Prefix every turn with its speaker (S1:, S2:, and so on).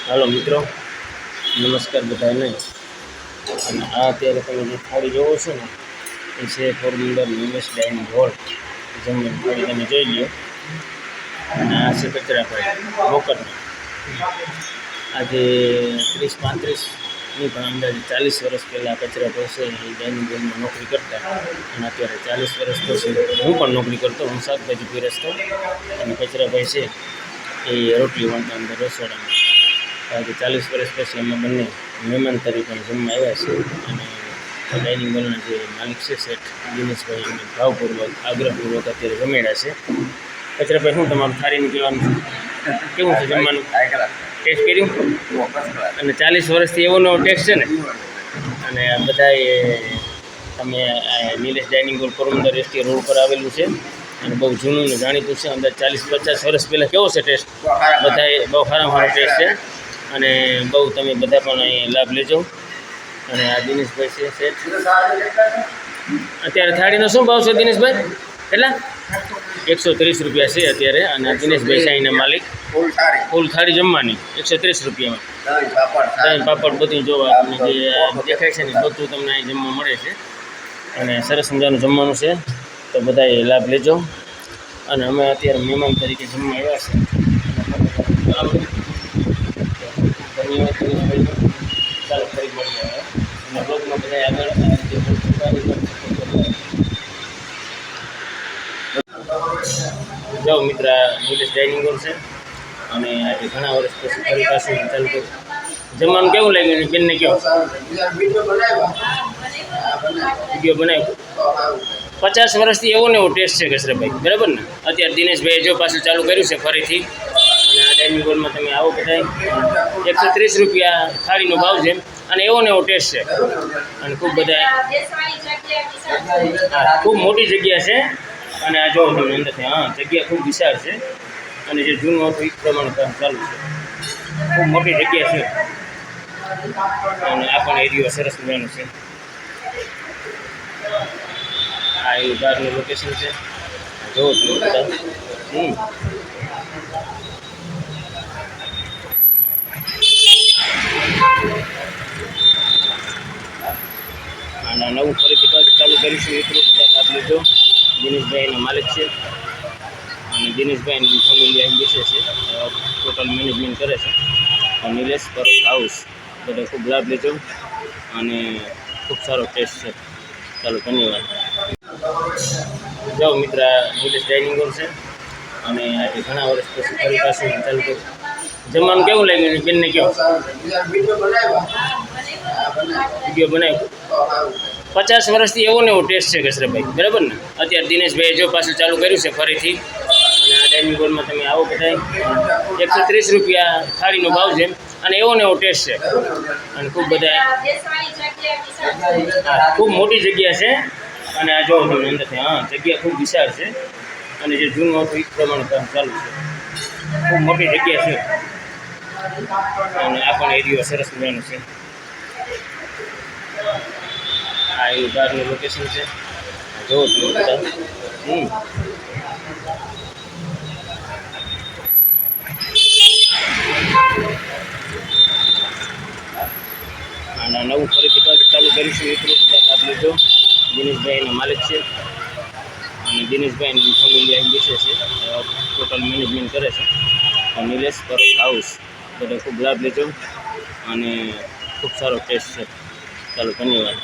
S1: હાલો મિત્રો, નમસ્કાર બધાને. અને આ અત્યારે તમે જે થાળી જોવો છો ને એ છે પોરબંદર નિમેશ ડાઇનિંગ હોલ. જમવાની થાળી તમે જોઈ લો. અને આ છે કચરાભાઈ મોકરની. આજે 30-35ની પણ અંદાજે 40 વર્ષ પહેલાં કચરાભાઈ છે એ ડાઇનિંગ હોલમાં નોકરી કરતા. અને અત્યારે 40 વર્ષ પછી હું પણ નોકરી કરતો, હું શાકભાજી પીરસતો. અને કચરાભાઈ છે એ રોટલી વણતા અંદર રસોડામાં. આજે 40 વર્ષ પછી અમે બંને મહેમાન તરીકે જમવા આવ્યા છે. અને ડાઇનિંગ હોલના જે માલિક છે શેઠ દિનેશભાઈ એમને ભાવપૂર્વક આગ્રહપૂર્વક અત્યારે જમેડા છે. કચરાભાઈ, શું તમારું થાળીનું કહેવાનું કેવું છે જમવાનું? ટેસ્ટ કર્યું? અને 40 વર્ષથી એવો નવો ટેસ્ટ છે ને. અને બધાએ તમે Nilesh dining hall Porbandar ST road પર આવેલું છે. અને બહુ જૂનું ને જાણીતું છે. અંદર 40-50 વર્ષ પહેલાં કેવો છે ટેસ્ટ? બધાએ બહુ સારો ટેસ્ટ છે. અને બહુ તમે બધા પણ અહીં લાભ લેજો. અને આ દિનેશભાઈ છે શેઠ. અત્યારે થાળીનો શું ભાવ છે દિનેશભાઈ? કેટલા? 130 રૂપિયા છે અત્યારે. અને દિનેશભાઈ સાઈના માલિક. ફૂલ થાળી જમવાની 130 રૂપિયામાં. દહીં પાપડ બધું જોવા તમને જે દેખાય છે ને બધું તમને અહીં જમવા મળે છે. અને સરસ મજાનું જમવાનું છે, તો બધાએ લાભ લેજો. અને અમે અત્યારે મહેમાન તરીકે જમવા આવ્યા છે. ધન્યવાદ દિનેશભાઈ. ચાલો ફરી મળીએ હવે. અને બ્લોગમાં બધા આગળ જાઓ મિત્ર, નિલેશ ડાઇનિંગ હોલ છે. અને આજે ઘણા વર્ષ પછી ફરી પાછું ચાલુ કર્યું. જમવાનું કેવું લાગ્યું બેનને? કહો. વિડીયો બનાવ્યો. 50 વર્ષથી એવો ને એવો ટેસ્ટ છે કચરાભાઈ, બરાબર ને? અત્યારે દિનેશભાઈએ જો પાછું ચાલુ કર્યું છે ફરીથી. અને આ ડાઇનિંગ હોલમાં તમે આવો બધા 130 રૂપિયા થાળીનો ભાવ છે. અને એવો ને એવો ટેસ્ટ છે. અને ખૂબ બધા ખૂબ મોટી જગ્યા છે. અને આ જો તમને અંદરથી જગ્યા ખૂબ વિશાળ છે. અને જે જૂનું હતું એ પ્રમાણે કામ ચાલુ છે. ખૂબ મોટી જગ્યા છે. અને આ પણ એરિયો સરસ મજાનો છે. આ એ બહારનું લોકેશન છે. જોવો તમે બધા. અને નવું ફરીથી પાછું ચાલુ કરીશું. મિત્રો બધા લાભ લેજો. દિનેશભાઈ એના માલિક છે. અને દિનેશભાઈની ફેમિલી અહીં બેસે છે, ટોટલ મેનેજમેન્ટ કરે છે. નિલેશ પર હાઉસ બધા ખૂબ લાભ લેજો. અને ખૂબ સારો ટેસ્ટ છે. ચાલો, ધન્યવાદ. જાઓ મિત્ર, નિલેશ ડાઇનિંગ હોલ છે. અને આજે ઘણા વર્ષ પછી ફરી પાછું ચાલુ કર્યું. જમવાનું કેવું લાગ્યું બેનને? કહો. વિડીયો બનાવ્યો. 50 વર્ષથી એવો ને એવો ટેસ્ટ છે કચરાભાઈ, બરાબર ને? અત્યારે દિનેશભાઈએ જો પાછું ચાલુ કર્યું છે ફરીથી. અને આ ડાઇનિંગ હોલમાં તમે આવો બધા 130 રૂપિયા થાળીનો ભાવ છે. અને એવો ને એવો ટેસ્ટ છે. અને ખૂબ બધા ખૂબ મોટી જગ્યા છે. અને આ જો તમને અંદરથી જગ્યા ખૂબ વિશાળ છે. અને જે જૂનું હતું એ પ્રમાણે કામ ચાલુ છે. ખૂબ મોટી જગ્યા છે. અને આ પણ એરિયો સરસ મજાનો છે. આ એ બહારનું લોકેશન છે. જોવો તમે બધા. અને નવું ફરીથી પાછું ચાલુ કરીશું. મિત્રો બધા લાભ લેજો. દિનેશભાઈ એના માલિક છે. અને દિનેશભાઈની ફેમિલી અહીં બેસે છે, ટોટલ મેનેજમેન્ટ કરે છે. નિલેશ પર હાઉસ બધા ખૂબ લાભ લેજો. અને ખૂબ સારો ટેસ્ટ છે. ચાલો, ધન્યવાદ.